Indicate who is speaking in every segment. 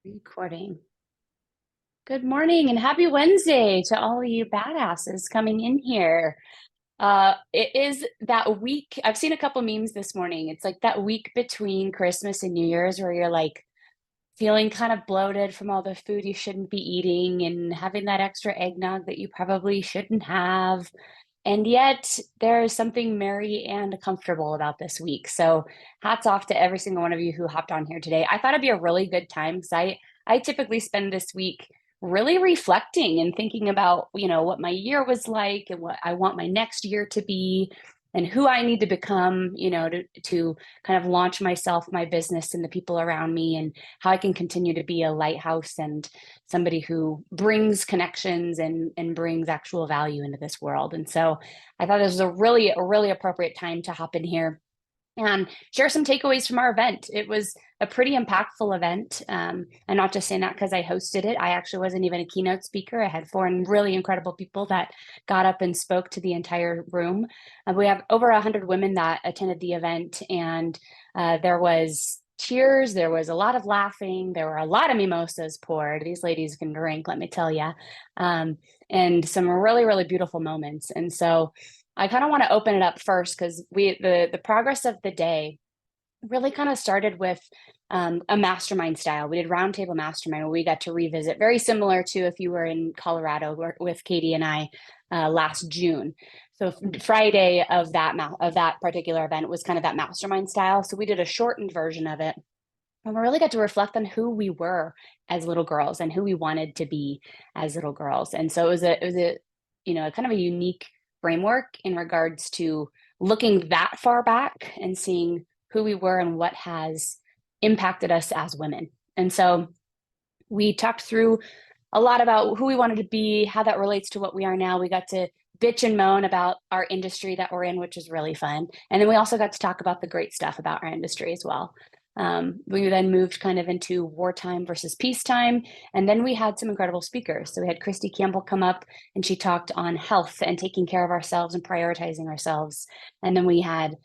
Speaker 1: Recording. Good morning and happy Wednesday to all of you badasses coming in here. It is that week. I've seen a couple memes this morning. It's like that week between Christmas and New Year's where you're like feeling kind of bloated from all the food you shouldn't be eating and having that extra eggnog that you probably shouldn't have. And yet there is something merry and comfortable about this week. So hats off to every single one of you who hopped on here today. I thought it'd be a really good time because I typically spend this week really reflecting and thinking about, what my year was like and what I want my next year to be and who I need to become, to kind of launch myself, my business, and the people around me, and how I can continue to be a lighthouse and somebody who brings connections and brings actual value into this world. And so I thought this was a really appropriate time to hop in here and share some takeaways from our event. It was a pretty impactful event. I'm not just saying that because I hosted it. I actually wasn't even a keynote speaker. I had four really incredible people that got up and spoke to the entire room. We have over 100 women that attended the event, and there was cheers. There was a lot of laughing. There were a lot of mimosas poured. These ladies can drink, let me tell you, and some really beautiful moments. And so I kind of want to open it up first because the progress of the day really kind of started with a mastermind style. We did roundtable mastermind where we got to revisit, very similar to if you were in Colorado with Katie and I last June. So Friday of that particular event was kind of that mastermind style. So we did a shortened version of it. And we really got to reflect on who we were as little girls and who we wanted to be as little girls. And so it was a kind of a unique framework in regards to looking that far back and seeing who we were and what has impacted us as women. And so we talked through a lot about who we wanted to be, how that relates to what we are now. We got to bitch and moan about our industry that we're in, which is really fun. And then we also got to talk about the great stuff about our industry as well. We then moved kind of into wartime versus peacetime. And then we had some incredible speakers. So we had Christy Campbell come up and she talked on health and taking care of ourselves and prioritizing ourselves. And then we had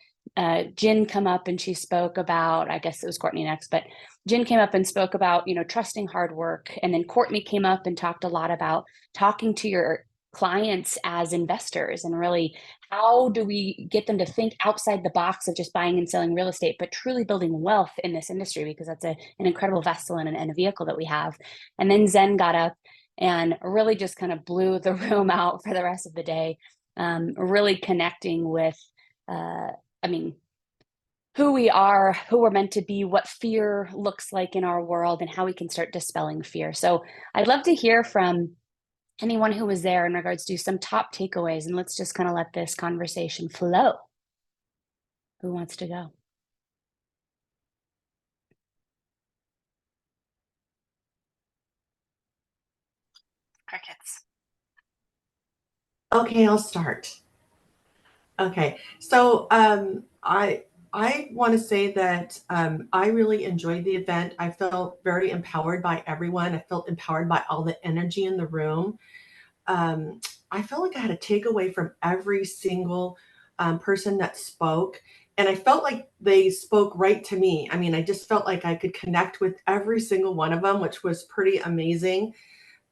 Speaker 1: Jen come up and she spoke about, I guess it was Courtney next, but Jen came up and spoke about, trusting hard work. And then Courtney came up and talked a lot about talking to your clients as investors and really how do we get them to think outside the box of just buying and selling real estate, but truly building wealth in this industry, because that's an incredible vessel and a vehicle that we have. And then Zen got up and really just kind of blew the room out for the rest of the day, really connecting with, who we are, who we're meant to be, what fear looks like in our world, and how we can start dispelling fear. So I'd love to hear from anyone who was there in regards to some top takeaways, and let's just kind of let this conversation flow. Who wants to go? Crickets.
Speaker 2: Okay, I'll start. Okay, so I want to say that I really enjoyed the event. I felt very empowered by everyone. I felt empowered by all the energy in the room. Um, I felt like I had a takeaway from every single person that spoke, and I felt like they spoke right to me. I mean, I just felt like I could connect with every single one of them, which was pretty amazing.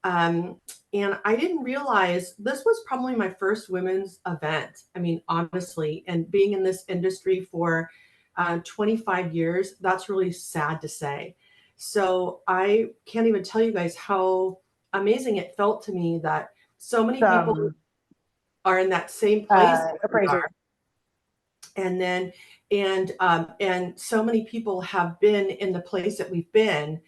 Speaker 2: Um, and I didn't realize this was probably my first women's event. I mean, honestly, and being in this industry for 25 years, that's really sad to say. So I can't even tell you guys how amazing it felt to me that so many people are in that same place that we
Speaker 1: Appraiser.
Speaker 2: are. And then, and so many people have been in the place that we've been,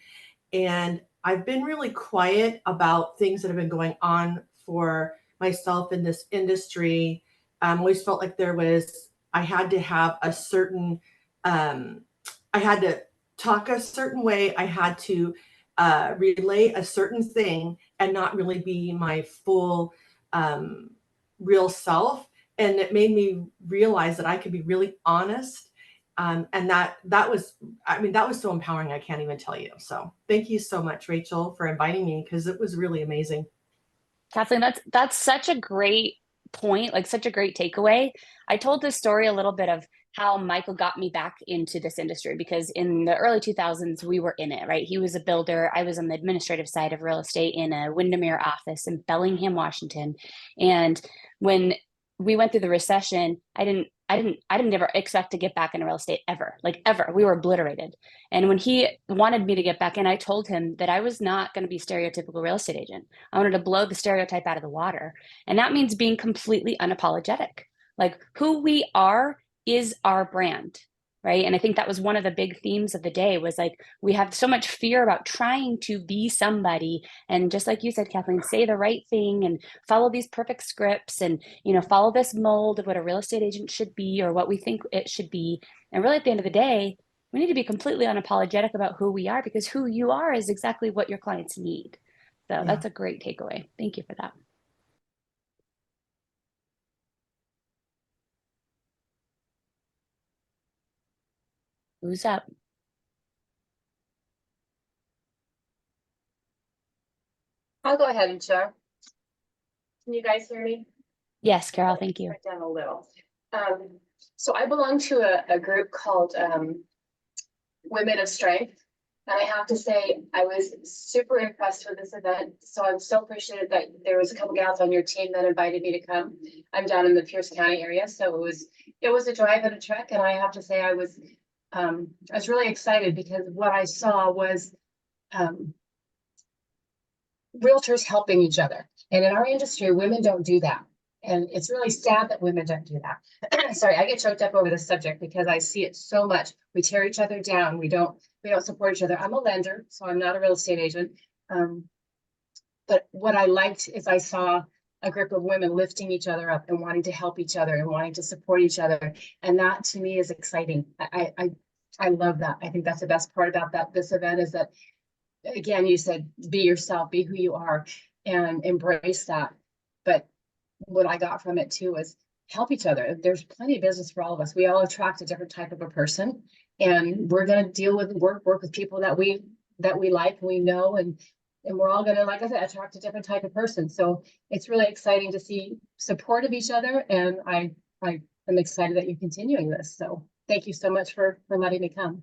Speaker 2: and I've been really quiet about things that have been going on for myself in this industry. Always felt like I had to have a certain, um, I had to talk a certain way. I had to relay a certain thing and not really be my full, um, real self. And it made me realize that I could be really honest, and that was, I mean, that was so empowering. I can't even tell you. So thank you so much, Rachel, for inviting me, because it was really amazing.
Speaker 1: Kathleen, that's such a great point, like such a great takeaway. I told this story a little bit of how Michael got me back into this industry, because in the early 2000s, we were in it, right? He was a builder. I was on the administrative side of real estate in a Windermere office in Bellingham, Washington. And when we went through the recession, I didn't ever expect to get back into real estate ever, like ever. We were obliterated. And when he wanted me to get back in, I told him that I was not going to be stereotypical real estate agent. I wanted to blow the stereotype out of the water. And that means being completely unapologetic. Like who we are is our brand, right? And I think that was one of the big themes of the day, was like we have so much fear about trying to be somebody, and just like you said, Kathleen, say the right thing and follow these perfect scripts, and follow this mold of what a real estate agent should be or what we think it should be. And really, at the end of the day, we need to be completely unapologetic about who we are, because who you are is exactly what your clients need. So
Speaker 2: Yeah.
Speaker 1: that's a great takeaway. Thank you for that. Who's up?
Speaker 3: I'll go ahead and share. Can you guys hear me?
Speaker 1: Yes, Carol, thank you.
Speaker 3: Right down a little. So I belong to a group called Women of Strength. And I have to say, I was super impressed with this event. So I'm so appreciative that there was a couple gals on your team that invited me to come. I'm down in the Pierce County area, so it was a drive and a trek. And I have to say, I was really excited, because what I saw was realtors helping each other. And in our industry, women don't do that. And it's really sad that women don't do that. Sorry, I get choked up over this subject because I see it so much. We tear each other down. We don't support each other. I'm a lender, so I'm not a real estate agent. But what I liked is I saw a group of women lifting each other up and wanting to help each other and wanting to support each other. And that to me is exciting. I love that. I think that's the best part about this event, is that, again, you said, be yourself, be who you are, and embrace that. But what I got from it too was help each other. There's plenty of business for all of us. We all attract a different type of a person, and we're going to deal with work with people that we like, we know, and we're all going to, like I said, attract a different type of person. So it's really exciting to see support of each other, and I am excited that you're continuing this. So thank you so much for letting me come.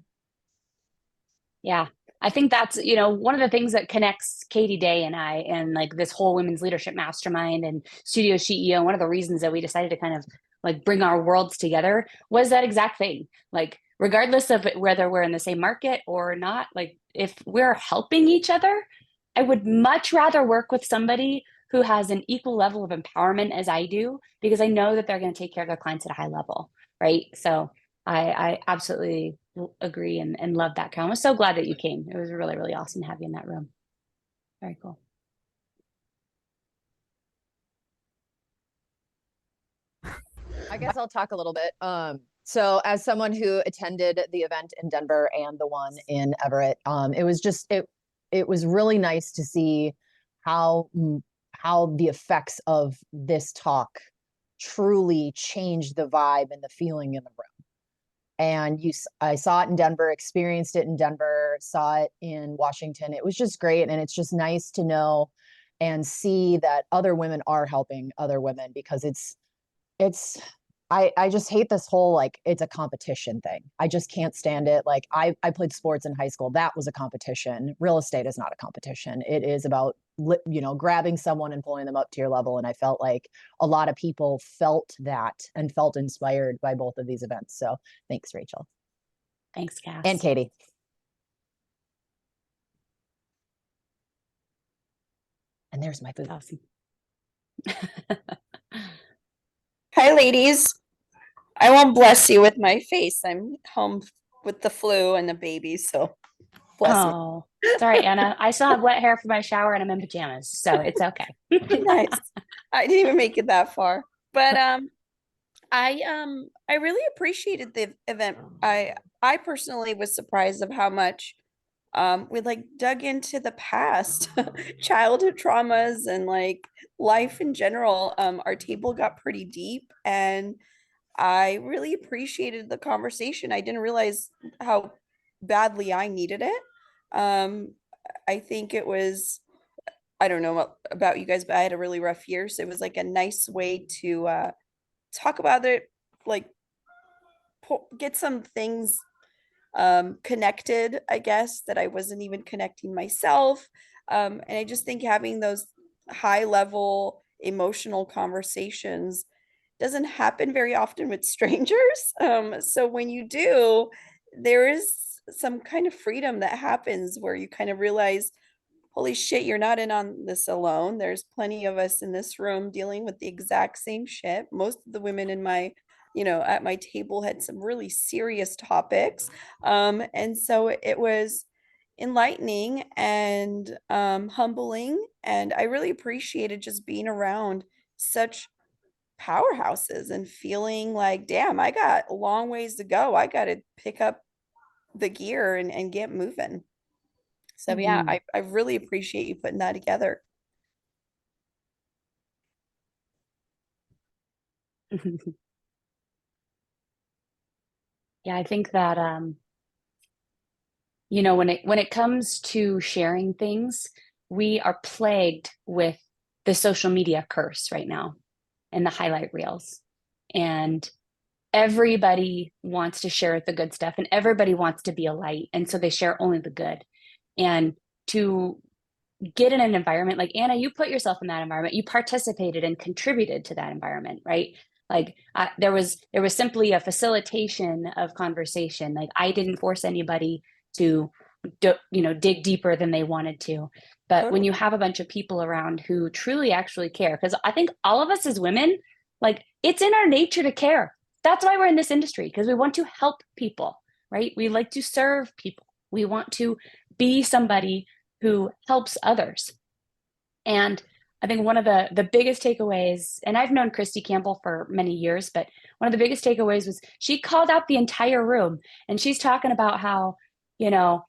Speaker 1: Yeah. I think that's, one of the things that connects Katie Day and I, and like this whole women's leadership mastermind and Studio CEO. One of the reasons that we decided to kind of like bring our worlds together was that exact thing. Like, regardless of whether we're in the same market or not, like if we're helping each other, I would much rather work with somebody who has an equal level of empowerment as I do, because I know that they're going to take care of their clients at a high level. Right. So I absolutely agree and love that, Carol. I'm so glad that you came. It was really, really awesome to have you in that room. Very cool.
Speaker 4: I guess I'll talk a little bit. So as someone who attended the event in Denver and the one in Everett, it was really nice to see how the effects of this talk truly changed the vibe and the feeling in the room. And I saw it in Denver, experienced it in Denver, saw it in Washington. It was just great. And it's just nice to know and see that other women are helping other women, because I just hate this whole, like, it's a competition thing. I just can't stand it. Like I played sports in high school. That was a competition. Real estate is not a competition. It is about, grabbing someone and pulling them up to your level. And I felt like a lot of people felt that and felt inspired by both of these events. So thanks, Rachel.
Speaker 1: Thanks, Cass.
Speaker 4: And Katie. And there's my food.
Speaker 1: Awesome.
Speaker 5: Hi, ladies. I won't bless you with my face. I'm home with the flu and the baby, so bless me.
Speaker 1: Oh, sorry, Anna. I still have wet hair from my shower and I'm in pajamas, so it's okay.
Speaker 5: Nice. I didn't even make it that far, but I really appreciated the event. I personally was surprised of how much we like dug into the past, childhood traumas, and like life in general. Our table got pretty deep, and I really appreciated the conversation. I didn't realize how badly I needed it. I think it was, I don't know about you guys, but I had a really rough year. So it was like a nice way to talk about it, like get some things connected, I guess, that I wasn't even connecting myself. And I just think having those high level emotional conversations doesn't happen very often with strangers. So when you do, there is some kind of freedom that happens where you kind of realize, holy shit, you're not in on this alone. There's plenty of us in this room dealing with the exact same shit. Most of the women in my, at my table had some really serious topics. And so it was enlightening and humbling. And I really appreciated just being around such powerhouses and feeling like, damn, I got a long ways to go. I got to pick up the gear and get moving. So yeah,
Speaker 1: Mhm.
Speaker 5: I really appreciate you putting that together.
Speaker 1: Yeah, I think that when it comes to sharing things, we are plagued with the social media curse right now and the highlight reels. And everybody wants to share the good stuff and everybody wants to be a light. And so they share only the good. And to get in an environment like Anna, you put yourself in that environment, you participated and contributed to that environment, right? Like there was simply a facilitation of conversation. Like I didn't force anybody to dig deeper than they wanted to. But when
Speaker 5: Totally.
Speaker 1: you have a bunch of people around who truly actually care, because I think all of us as women, like it's in our nature to care. That's why we're in this industry, because we want to help people, right? We like to serve people. We want to be somebody who helps others. And I think one of the biggest takeaways, and I've known Christy Campbell for many years, but one of the biggest takeaways was she called out the entire room, and she's talking about how, you know,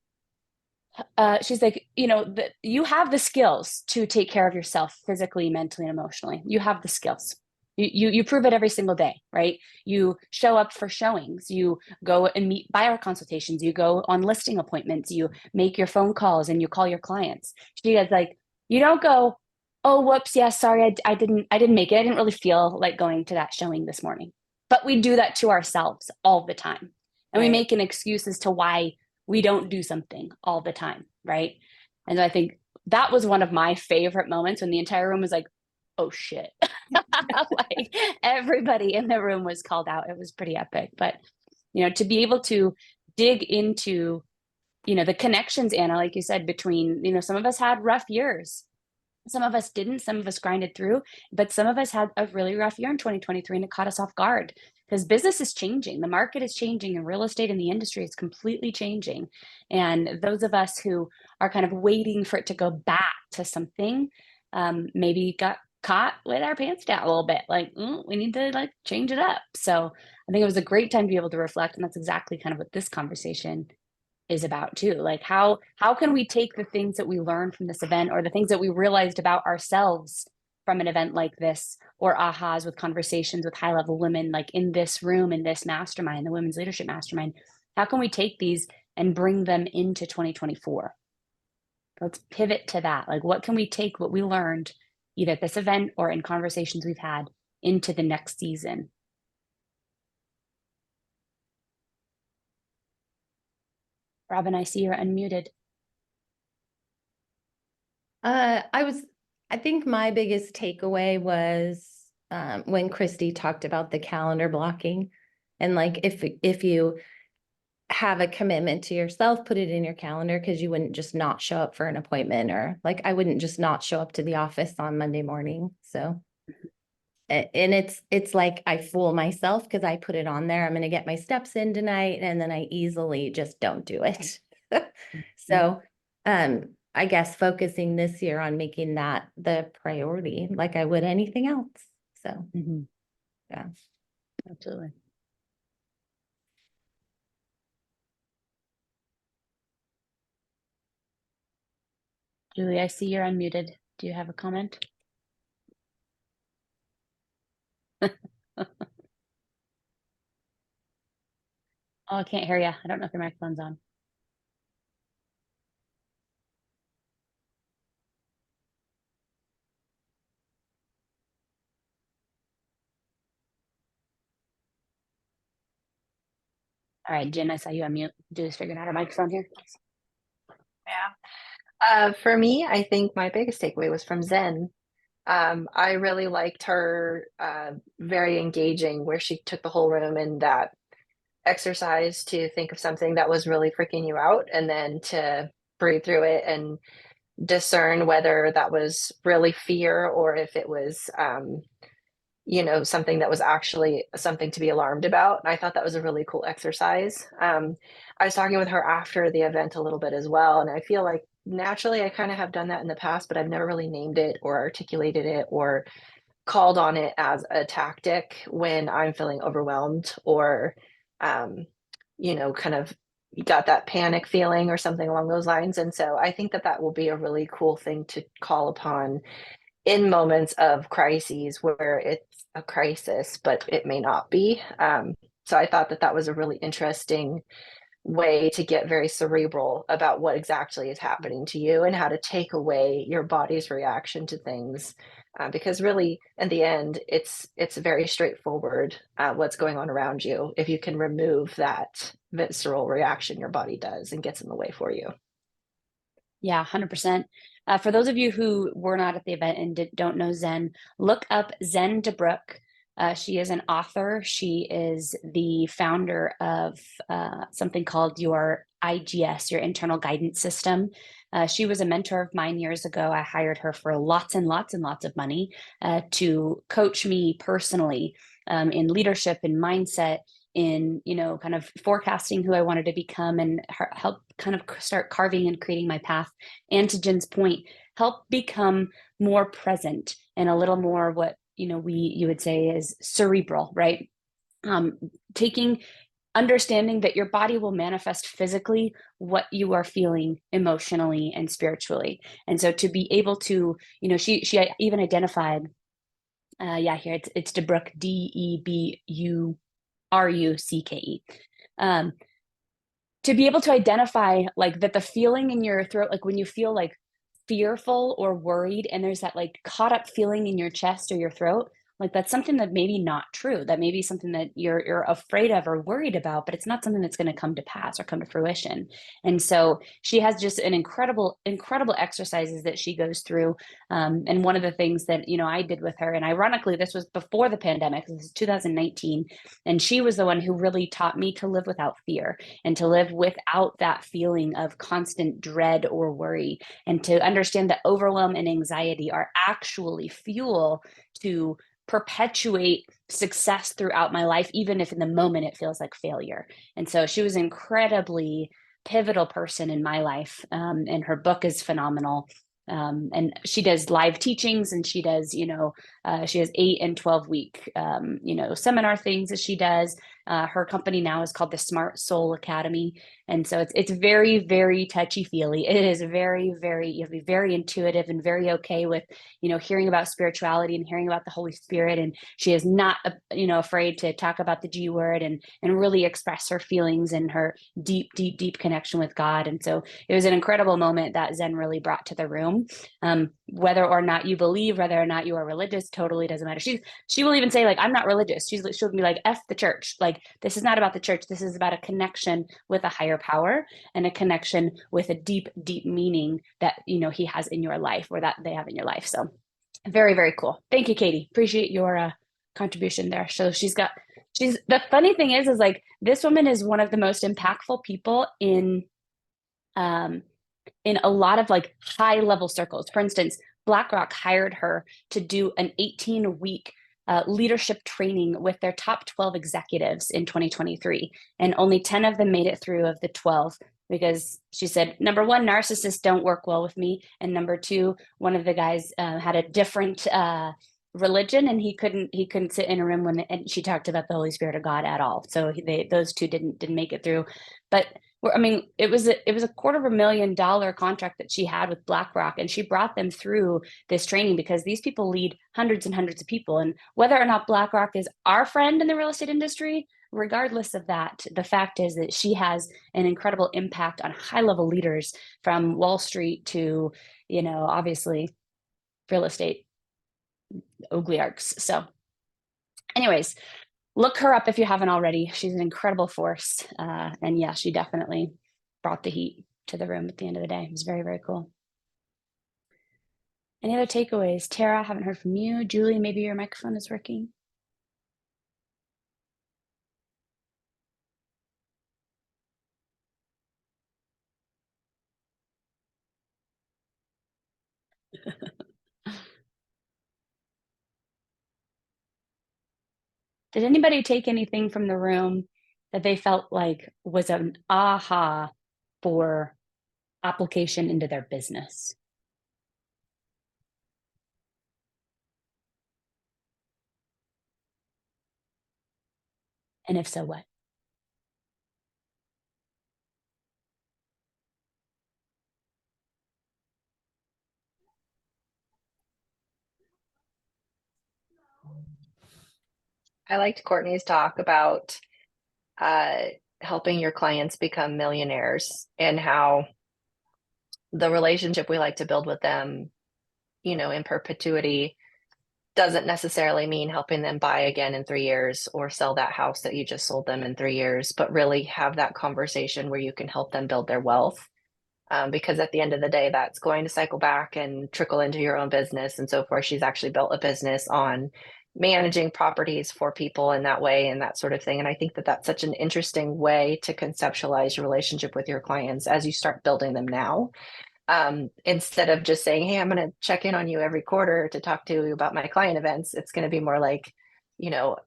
Speaker 1: she's like, you have the skills to take care of yourself physically, mentally, and emotionally. You have the skills. You prove it every single day, right? You show up for showings. You go and meet buyer consultations. You go on listing appointments. You make your phone calls and you call your clients. She is like, you don't go, oh, whoops, yeah, sorry, I didn't make it. I didn't really feel like going to that showing this morning. But we do that to ourselves all the time, and we
Speaker 5: Right.
Speaker 1: make an excuse as to why we don't do something all the time, right? And I think that was one of my favorite moments when the entire room was like, oh shit. Like everybody in the room was called out. It was pretty epic. But to be able to dig into the connections, Anna, like you said, between some of us had rough years, some of us didn't, some of us grinded through, but some of us had a really rough year in 2023 and it caught us off guard because business is changing, the market is changing, and real estate in the industry is completely changing. And those of us who are kind of waiting for it to go back to something, maybe got caught with our pants down a little bit, like we need to like change it up. So I think it was a great time to be able to reflect, and that's exactly kind of what this conversation is about too. Like how can we take the things that we learned from this event or the things that we realized about ourselves from an event like this, or ahas with conversations with high level women like in this room, in this mastermind, the women's leadership mastermind. How can we take these and bring them into 2024? Let's pivot to that. Like what can we take what we learned either at this event or in conversations we've had into the next season? Robin, I see you're unmuted.
Speaker 6: I think my biggest takeaway was when Christy talked about the calendar blocking, and like if you have a commitment to yourself, put it in your calendar, because you wouldn't just not show up for an appointment, or like I wouldn't just not show up to the office on Monday morning. So and it's like I fool myself because I put it on there. I'm going to get my steps in tonight, and then I easily just don't do it. So I guess focusing this year on making that the priority like I would anything else. So yeah.
Speaker 1: Absolutely. Julie, I see you're unmuted. Do you have a comment? Oh, I can't hear you. I don't know if your microphone's on. All right, Jen, I saw you unmute. Just figured out our microphone here.
Speaker 7: Yeah. For me, I think my biggest takeaway was from Zen. I really liked her, very engaging, where she took the whole room in that exercise to think of something that was really freaking you out and then to breathe through it and discern whether that was really fear or if it was, something that was actually something to be alarmed about. And I thought that was a really cool exercise. I was talking with her after the event a little bit as well, and I feel like naturally I kind of have done that in the past, but I've never really named it or articulated it or called on it as a tactic when I'm feeling overwhelmed or, um, kind of got that panic feeling or something along those lines. And so I think that that will be a really cool thing to call upon in moments of crises where it's a crisis, but it may not be. So I thought that that was a really interesting way to get very cerebral about what exactly is happening to you and how to take away your body's reaction to things. Because really, in the end, it's very straightforward what's going on around you if you can remove that visceral reaction your body does and gets in the way for you.
Speaker 1: Yeah, 100%. For those of you who were not at the event and don't know Zen, look up Zen DeBrook. She is an author. She is the founder of something called your IGS, your internal guidance system. She was a mentor of mine years ago. I hired her for lots and lots and lots of money to coach me personally in leadership and mindset, in kind of forecasting who I wanted to become and help kind of start carving and creating my path. And to Jen's point, help become more present and a little more what you would say is cerebral, right? Understanding that your body will manifest physically what you are feeling emotionally and spiritually. And so to be able to, she even identified, here it's DeBruck, DEBURUCKE. To be able to identify like that the feeling in your throat, like when you feel like fearful or worried and there's that like caught up feeling in your chest or your throat, like that's something that maybe not true. That may be something that you're afraid of or worried about, but it's not something that's going to come to pass or come to fruition. And so she has just an incredible exercises that she goes through. And one of the things that I did with her, and ironically, this was before the pandemic. This is 2019, and she was the one who really taught me to live without fear and to live without that feeling of constant dread or worry, and to understand that overwhelm and anxiety are actually fuel to perpetuate success throughout my life, even if in the moment it feels like failure. And so she was an incredibly pivotal person in my life. And her book is phenomenal. And she does live teachings, and she does, she has 8 and 12 week, seminar things that she does. Her company now is called the Smart Soul Academy. And so it's very, very touchy feely. It is very, very, you have to be very intuitive and very okay with, hearing about spirituality and hearing about the Holy Spirit. And she is not, afraid to talk about the G word and really express her feelings and her deep, deep, deep connection with God. And so it was an incredible moment that Zen really brought to the room. Whether or not you believe, whether or not you are religious, totally doesn't matter. She will even say, like, I'm not religious. She'll be like, F the church. Like, this is not about the church. This is about a connection with a higher power and a connection with a deep, deep meaning that, he has in your life, or that they have in your life. So very, very cool. Thank you, Katie. Appreciate your contribution there. So the funny thing is like, this woman is one of the most impactful people in a lot of like high level circles. For instance, BlackRock hired her to do an 18-week leadership training with their top 12 executives in 2023. And only 10 of them made it through of the 12, because she said, number one, narcissists don't work well with me. And number two, one of the guys had a different religion, and he couldn't sit in a room and she talked about the Holy Spirit of God at all. So those two didn't make it through. But I mean, it was a $250,000 contract that she had with BlackRock, and she brought them through this training because these people lead hundreds and hundreds of people. And whether or not BlackRock is our friend in the real estate industry, regardless of that, the fact is that she has an incredible impact on high-level leaders from Wall Street to, obviously real estate oligarchs. So anyways, look her up if you haven't already. She's an incredible force. And yeah, she definitely brought the heat to the room at the end of the day. It was very, very cool. Any other takeaways? Tara, I haven't heard from you. Julie, maybe your microphone is working. Did anybody take anything from the room that they felt like was an aha for application into their business? And if so, what?
Speaker 7: I liked Courtney's talk about helping your clients become millionaires and how the relationship we like to build with them, you know, in perpetuity doesn't necessarily mean helping them buy again in 3 years or sell that house that you just sold them in 3 years, but really have that conversation where you can help them build their wealth. Because at the end of the day, that's going to cycle back and trickle into your own business and so forth. She's actually built a business on managing properties for people in that way and that sort of thing. And I think that that's such an interesting way to conceptualize your relationship with your clients as you start building them now. Instead of just saying, hey, I'm going to check in on you every quarter to talk to you about my client events, it's going to be more like, you know,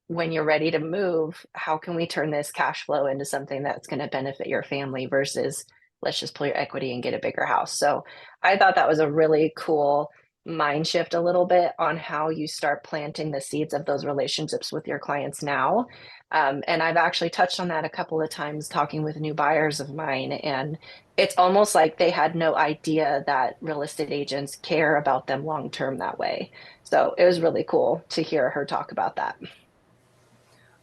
Speaker 7: when you're ready to move, how can we turn this cash flow into something that's going to benefit your family versus let's just pull your equity and get a bigger house. So I thought that was a really cool mind shift a little bit on how you start planting the seeds of those relationships with your clients now. And I've actually touched on that a couple of times talking with new buyers of mine. And it's almost like they had no idea that real estate agents care about them long term that way. So it was really cool to hear her talk about that.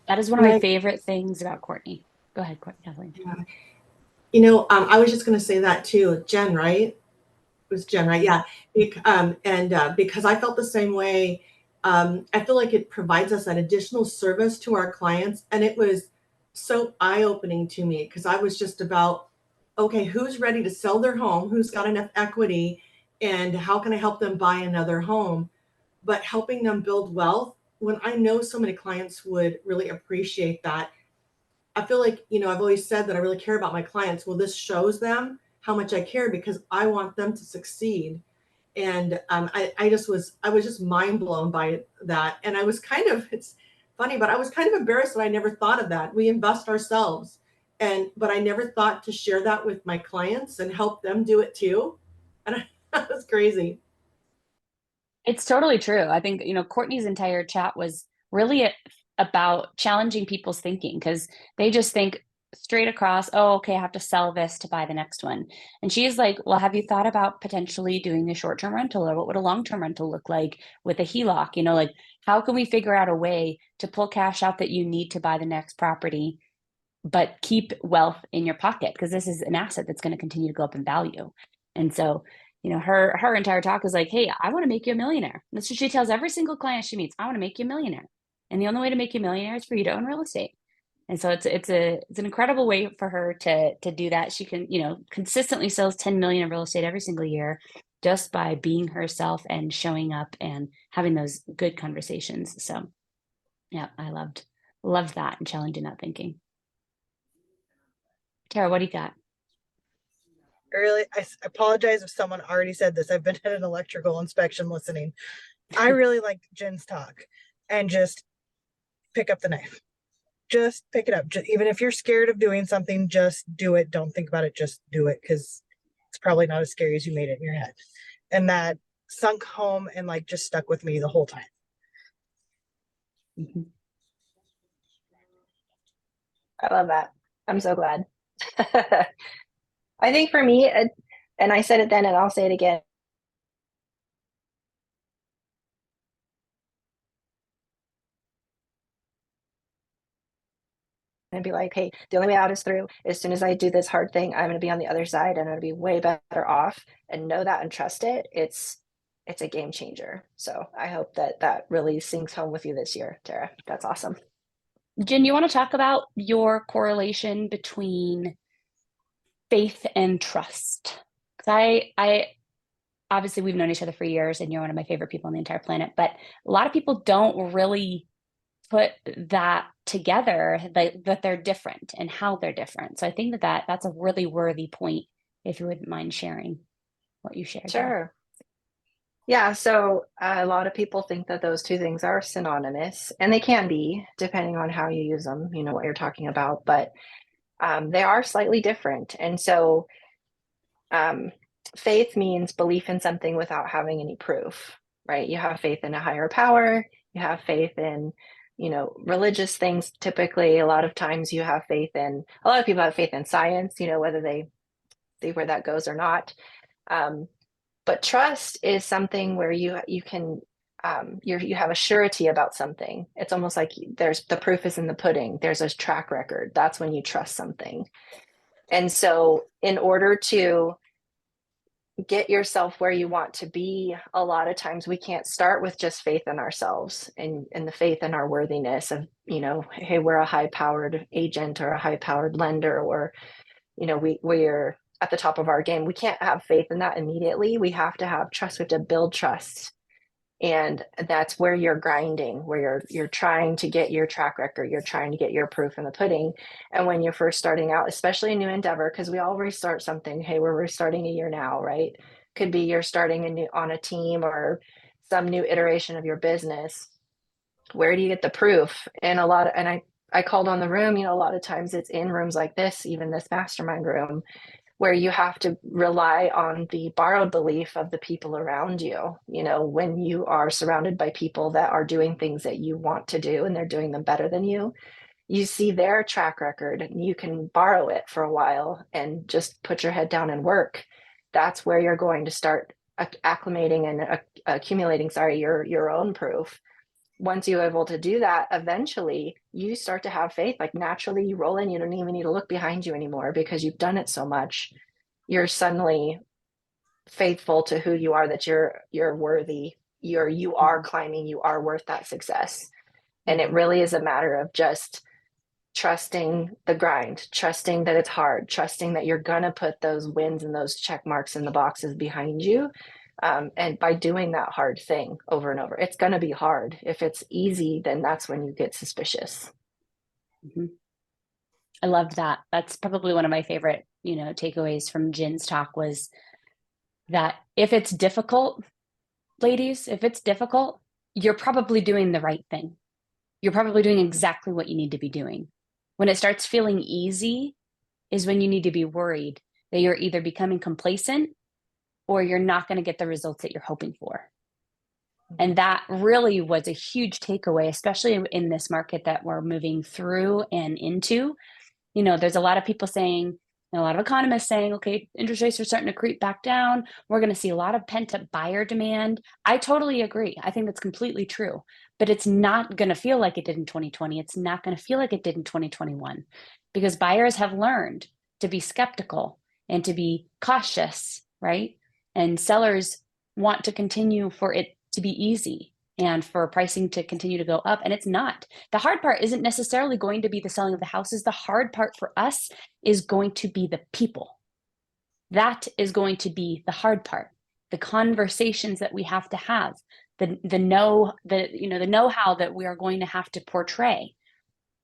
Speaker 1: That is one of my favorite things about Courtney. Go ahead, Kathleen.
Speaker 2: Yeah. You know, I was just going to say that too. Jen, right? It was Jen, right? Yeah. Because I felt the same way. I feel like it provides us that additional service to our clients. And it was so eye-opening to me because I was just about, okay, who's ready to sell their home? Who's got enough equity? And how can I help them buy another home? But helping them build wealth, when I know so many clients would really appreciate that. I feel like, you know, I've always said that I really care about my clients. Well, this shows them how much I care because I want them to succeed. And I was just mind blown by that. And I was kind of, it's funny, but I was kind of embarrassed that I never thought of that. We invest ourselves, but I never thought to share that with my clients and help them do it too. And that was crazy.
Speaker 1: It's totally true. I think, you know, Courtney's entire chat was really about challenging people's thinking because they just think straight across, oh, okay, I have to sell this to buy the next one. And she's like, well, have you thought about potentially doing a short-term rental or what would a long-term rental look like with a HELOC? You know, like how can we figure out a way to pull cash out that you need to buy the next property, but keep wealth in your pocket because this is an asset that's going to continue to go up in value. And so, you know, her entire talk is like, hey, I want to make you a millionaire. That's what she tells every single client she meets. I want to make you a millionaire. And the only way to make you a millionaire is for you to own real estate. And so it's an incredible way for her to do that. She can, you know, consistently sells 10 million in real estate every single year just by being herself and showing up and having those good conversations. So yeah, I loved that and challenging that thinking. Tara, what do you got?
Speaker 8: Really, I apologize if someone already said this. I've been at an electrical inspection listening. I really like Jen's talk and just pick up the knife. Just pick it up. Even if you're scared of doing something, just do it. Don't think about it. Just do it because it's probably not as scary as you made it in your head. And that sunk home and like just stuck with me the whole time.
Speaker 1: Mm-hmm.
Speaker 7: I love that. I'm so glad. I think for me, and I said it then and I'll say it again. And be like, hey, the only way out is through. As soon as I do this hard thing, I'm going to be on the other side and I'm going to be way better off and know that and trust it. It's a game changer. So I hope that really sinks home with you this year, Tara. That's awesome.
Speaker 1: Jen, you want to talk about your correlation between faith and trust? Because I obviously we've known each other for years, and you're one of my favorite people on the entire planet. But a lot of people don't really put that together, like that they're different and how they're different. So I think that's a really worthy point. If you wouldn't mind sharing what you shared there.
Speaker 7: Sure. Yeah, so a lot of people think that those two things are synonymous, and they can be depending on how you use them, you know, what you're talking about, but they are slightly different. And so um, faith means belief in something without having any proof, right? You have faith in a higher power, you have faith in, you know, religious things. Typically, a lot of times you have faith in, a lot of people have faith in science, you know, whether they see where that goes or not. Um, but trust is something where you can you have a surety about something. It's almost like there's the proof is in the pudding. There's a track record. That's when you trust something. And so in order to get yourself where you want to be, a lot of times we can't start with just faith in ourselves and the faith in our worthiness of, you know, hey, we're a high powered agent or a high powered lender, or, you know, we're at the top of our game. We can't have faith in that immediately. We have to have trust. We have to build trust. And that's where you're grinding, where you're trying to get your track record, you're trying to get your proof in the pudding. And when you're first starting out, especially a new endeavor, because we all restart something. Hey, we're restarting a year now, right? Could be you're starting a new on a team or some new iteration of your business. Where do you get the proof? And I called on the room, you know, a lot of times it's in rooms like this, even this mastermind room, where you have to rely on the borrowed belief of the people around you. You know, when you are surrounded by people that are doing things that you want to do and they're doing them better than you see their track record and you can borrow it for a while and just put your head down and work. That's where you're going to start acclimating and accumulating, your own proof. Once you're able to do that, eventually you start to have faith. Like naturally, you roll in, you don't even need to look behind you anymore because you've done it so much. You're suddenly faithful to who you are, that you're worthy. You are climbing, you are worth that success. And it really is a matter of just trusting the grind, trusting that it's hard, trusting that you're gonna put those wins and those check marks in the boxes behind you. And by doing that hard thing over and over, it's going to be hard. If it's easy, then that's when you get suspicious.
Speaker 1: Mm-hmm. I loved that. That's probably one of my favorite, you know, takeaways from Jin's talk was that if it's difficult, ladies, if it's difficult, you're probably doing the right thing. You're probably doing exactly what you need to be doing. When it starts feeling easy is when you need to be worried that you're either becoming complacent or you're not going to get the results that you're hoping for. And that really was a huge takeaway, especially in this market that we're moving through and into. You know, there's a lot of people saying, and a lot of economists saying, okay, interest rates are starting to creep back down. We're going to see a lot of pent-up buyer demand. I totally agree. I think that's completely true. But it's not going to feel like it did in 2020. It's not going to feel like it did in 2021 because buyers have learned to be skeptical and to be cautious, right? And sellers want to continue for it to be easy and for pricing to continue to go up. And it's not. The hard part isn't necessarily going to be the selling of the houses. The hard part for us is going to be the people. That is going to be the hard part. The conversations that we have to have, the know-how that we are going to have to portray,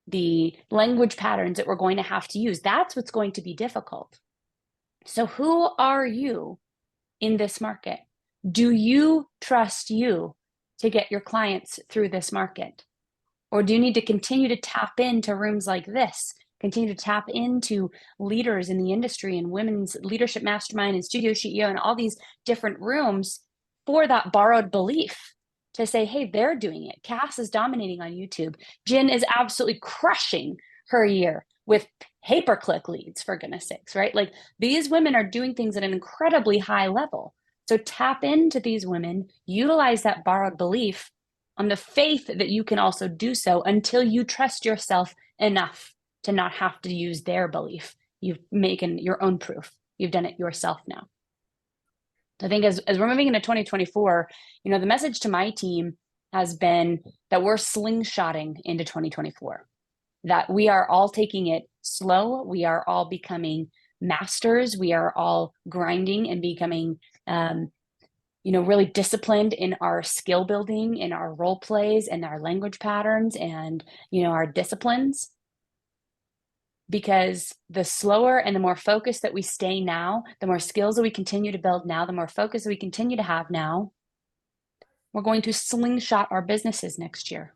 Speaker 1: the language patterns that we're going to have to use. That's what's going to be difficult. So who are you in this market? Do you trust you to get your clients through this market? Or do you need to continue to tap into rooms like this, continue to tap into leaders in the industry and women's leadership mastermind and studio CEO and all these different rooms for that borrowed belief to say, hey, they're doing it. Cass is dominating on YouTube. Jen is absolutely crushing her year with pay-per-click leads, for goodness sakes, right? Like these women are doing things at an incredibly high level. So tap into these women, utilize that borrowed belief on the faith that you can also do so until you trust yourself enough to not have to use their belief. You've making your own proof. You've done it yourself now. I think as we're moving into 2024, you know, the message to my team has been that we're slingshotting into 2024. that we are all taking it slow. We are all becoming masters. We are all grinding and becoming, really disciplined in our skill building, in our role plays and our language patterns and, our disciplines. Because the slower and the more focused that we stay now, the more skills that we continue to build now, the more focus that we continue to have now, we're going to slingshot our businesses next year.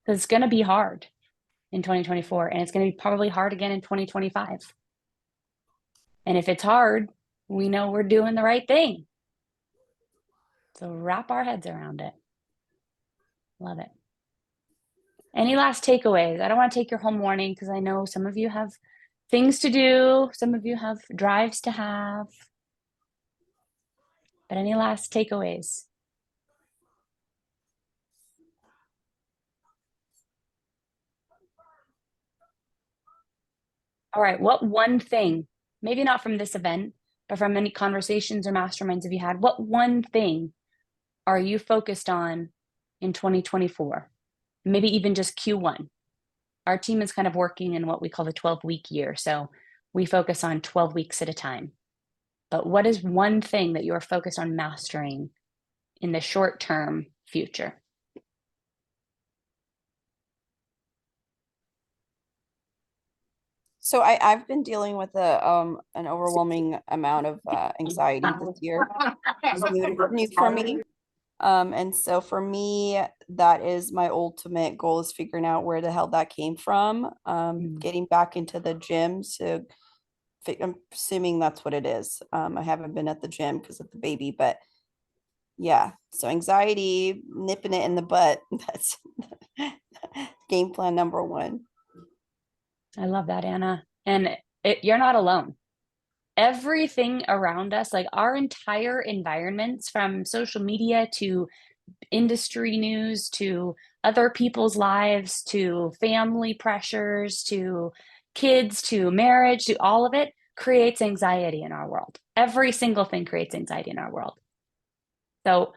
Speaker 1: Because it's going to be hard in 2024, and it's going to be probably hard again in 2025. And if it's hard, we know we're doing the right thing. So wrap our heads around it. Love it. Any last takeaways? I don't want to take your whole morning because I know some of you have things to do. Some of you have drives to have. But any last takeaways? All right, what one thing, maybe not from this event, but from any conversations or masterminds have you had, what one thing are you focused on in 2024? Maybe even just Q1. Our team is kind of working in what we call the 12-week year. So we focus on 12 weeks at a time. But what is one thing that you are focused on mastering in the short-term future?
Speaker 5: So I've been dealing with an overwhelming amount of anxiety this year. It's new for me. And so for me, that is my ultimate goal, is figuring out where the hell that came from. Getting back into the gym I'm assuming that's what it is. I haven't been at the gym because of the baby, but yeah. So anxiety, nipping it in the butt. That's game plan number one.
Speaker 1: I love that, Anna. And you're not alone. Everything around us, like our entire environments, from social media to industry news to other people's lives to family pressures to kids to marriage, to all of it, creates anxiety in our world. Every single thing creates anxiety in our world. So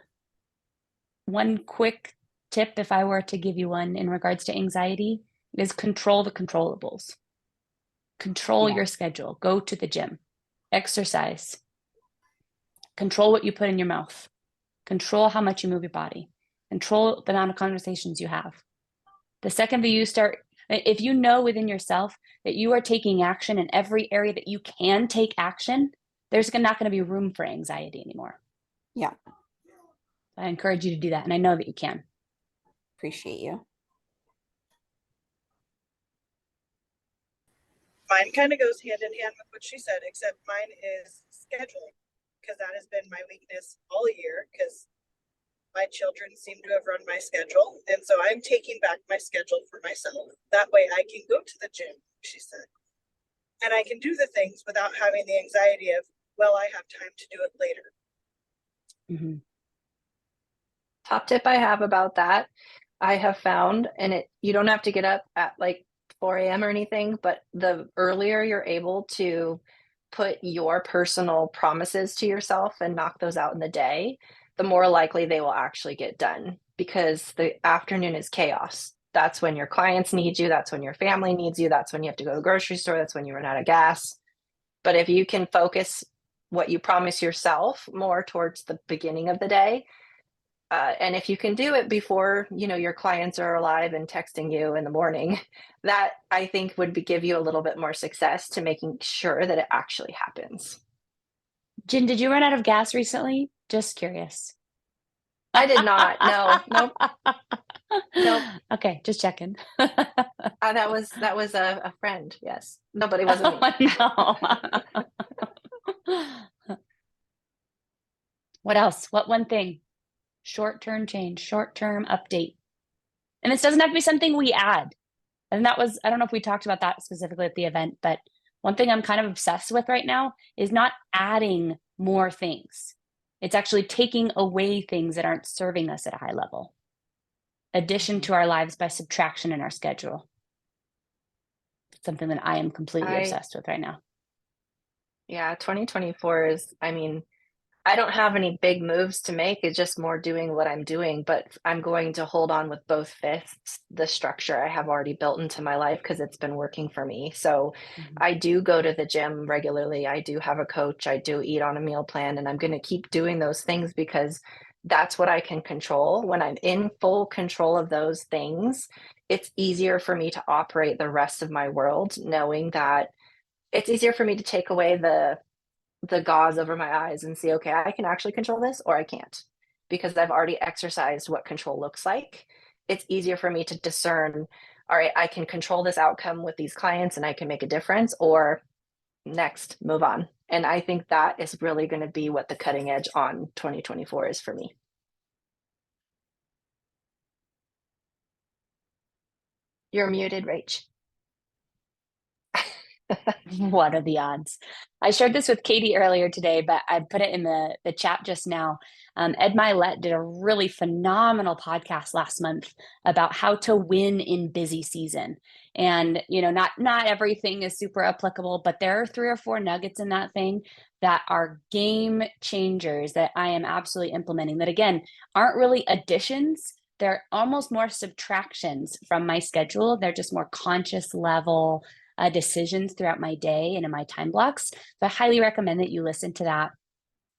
Speaker 1: one quick tip, if I were to give you one in regards to anxiety, is control the controllables. Control your schedule. Go to the gym. Exercise. Control what you put in your mouth. Control how much you move your body. Control the amount of conversations you have. The second that you start, if you know within yourself that you are taking action in every area that you can take action, there's not going to be room for anxiety anymore.
Speaker 5: Yeah.
Speaker 1: I encourage you to do that. And I know that you can.
Speaker 5: Appreciate you.
Speaker 8: Mine kind of goes hand in hand with what she said, except mine is scheduling, because that has been my weakness all year, because my children seem to have run my schedule. And so I'm taking back my schedule for myself. That way I can go to the gym, she said. And I can do the things without having the anxiety of, well, I have time to do it later.
Speaker 1: Mm-hmm.
Speaker 7: Top tip I have about that, I have found, and you don't have to get up at like 4 a.m. or anything, but the earlier you're able to put your personal promises to yourself and knock those out in the day, the more likely they will actually get done, because the afternoon is chaos. That's when your clients need you. That's when your family needs you. That's when you have to go to the grocery store. That's when you run out of gas. But if you can focus what you promise yourself more towards the beginning of the day, and if you can do it before, your clients are alive and texting you in the morning, that I think would give you a little bit more success to making sure that it actually happens.
Speaker 1: Jen, did you run out of gas recently? Just curious.
Speaker 7: I did not. No, nope. Nope.
Speaker 1: Okay, just checking.
Speaker 7: That was a friend. Yes. No, but it wasn't me.
Speaker 1: No. What else? What one thing? Short-term change, short-term update. And this doesn't have to be something we add. And I don't know if we talked about that specifically at the event, but one thing I'm kind of obsessed with right now is not adding more things. It's actually taking away things that aren't serving us at a high level. Addition to our lives by subtraction in our schedule. It's something that I am completely obsessed with right now.
Speaker 7: Yeah, 2024 is, I I don't have any big moves to make. It's just more doing what I'm doing, but I'm going to hold on with both fists, the structure I have already built into my life because it's been working for me. So I do go to the gym regularly. I do have a coach. I do eat on a meal plan, and I'm going to keep doing those things because that's what I can control. When I'm in full control of those things, it's easier for me to operate the rest of my world, knowing that it's easier for me to take away the gauze over my eyes and see, okay, I can actually control this or I can't because I've already exercised what control looks like. It's easier for me to discern, all right, I can control this outcome with these clients and I can make a difference, or next, move on. And I think that is really going to be what the cutting edge on 2024 is for me. You're muted, Rach.
Speaker 1: What are the odds? I shared this with Katie earlier today, but I put it in the chat just now. Ed Milet did a really phenomenal podcast last month about how to win in busy season. And, you know, not everything is super applicable, but there are 3 or 4 nuggets in that thing that are game changers that I am absolutely implementing that, again, aren't really additions. They're almost more subtractions from my schedule. They're just more conscious level decisions throughout my day and in my time blocks. So I highly recommend that you listen to that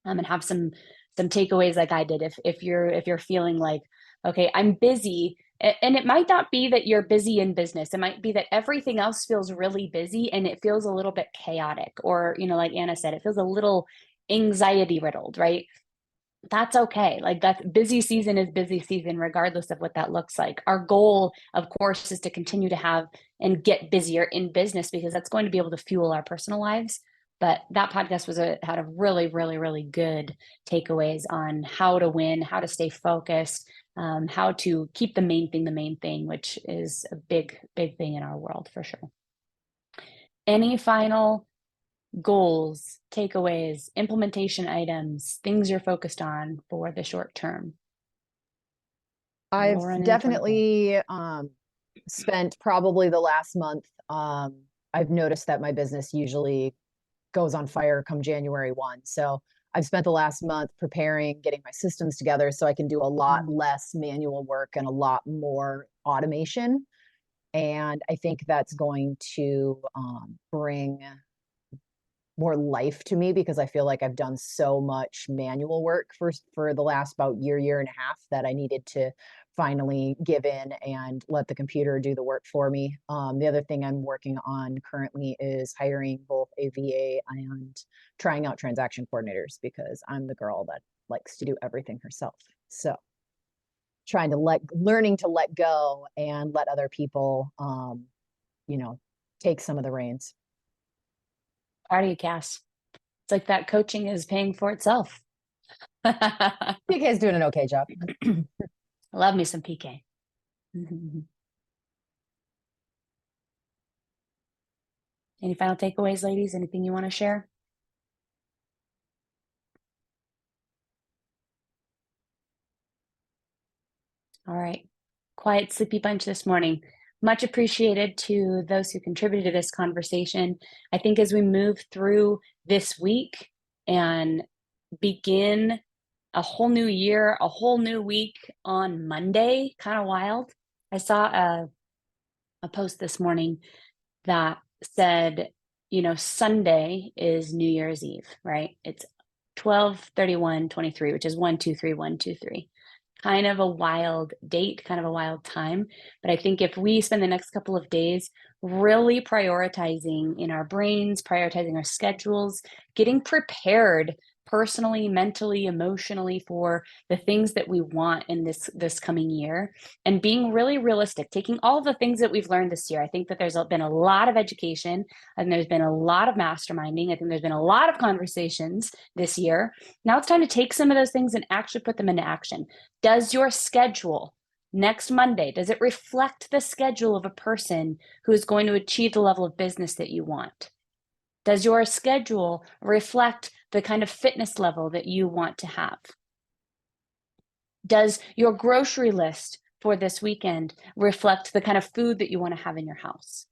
Speaker 1: and have some takeaways like I did. If you're feeling like, okay, I'm busy, and it might not be that you're busy in business. It might be that everything else feels really busy and it feels a little bit chaotic, or, you know, like Anna said, it feels a little anxiety riddled, right? That's okay. Like, that busy season is busy season, regardless of what that looks like. Our goal, of course, is to continue to have and get busier in business because that's going to be able to fuel our personal lives. But that podcast had a really, really, really good takeaways on how to win, how to stay focused, how to keep the main thing, which is a big, big thing in our world for sure. Any final goals, takeaways, implementation items, things you're focused on for the short term?
Speaker 4: I've definitely spent probably the last month. I've noticed that my business usually goes on fire come January 1. So I've spent the last month preparing, getting my systems together so I can do a lot less manual work and a lot more automation. And I think that's going to bring more life to me because I feel like I've done so much manual work for the last about year and a half that I needed to finally give in and let the computer do the work for me. The other thing I'm working on currently is hiring both a VA and trying out transaction coordinators because I'm the girl that likes to do everything herself. So learning to let go and let other people, you know, take some of the reins.
Speaker 1: Proud of you, Cass. It's like that coaching is paying for itself.
Speaker 4: PK is doing an okay job.
Speaker 1: Love me some PK. Any final takeaways, ladies? Anything you want to share? All right. Quiet, sleepy bunch this morning. Much appreciated to those who contributed to this conversation. I think as we move through this week and begin a whole new year, a whole new week on Monday, kind of wild. I saw a post this morning that said, you know, Sunday is New Year's Eve, right? It's 12/31/23, which is 1-2-3-1-2-3. Kind of a wild date, kind of a wild time. But I think if we spend the next couple of days really prioritizing in our brains, prioritizing our schedules, getting prepared personally, mentally, emotionally for the things that we want in this coming year, and being really realistic, taking all of the things that we've learned this year. I think that there's been a lot of education and there's been a lot of masterminding. I think there's been a lot of conversations this year. Now it's time to take some of those things and actually put them into action. Does your schedule next Monday, does it reflect the schedule of a person who is going to achieve the level of business that you want? Does your schedule reflect the kind of fitness level that you want to have? Does your grocery list for this weekend reflect the kind of food that you want to have in your house?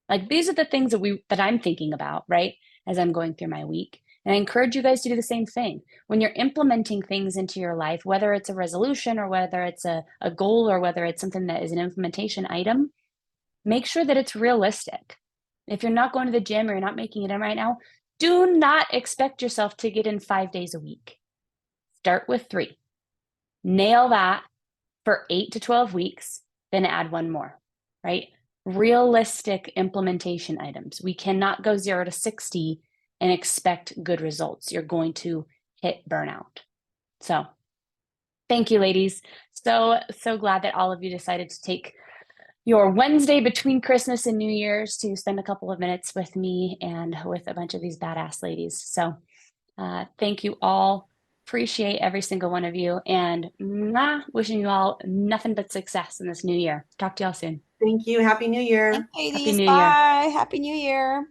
Speaker 1: Like, these are the things that I'm thinking about, right? As I'm going through my week. And I encourage you guys to do the same thing. When you're implementing things into your life, whether it's a resolution or whether it's a goal or whether it's something that is an implementation item, make sure that it's realistic. If you're not going to the gym or you're not making it in right now, do not expect yourself to get in 5 days a week. Start with 3. Nail that for 8 to 12 weeks, then add 1 more, right? Realistic implementation items. We cannot go 0 to 60 and expect good results. You're going to hit burnout. So thank you, ladies. So glad that all of you decided to take your Wednesday between Christmas and New Year's to spend a couple of minutes with me and with a bunch of these badass ladies. So thank you all. Appreciate every single one of you, and wishing you all nothing but success in this new year. Talk to y'all soon.
Speaker 2: Thank you. Happy New Year.
Speaker 5: Thanks,
Speaker 1: Happy
Speaker 5: ladies.
Speaker 1: New Year.
Speaker 5: Bye. Happy New Year.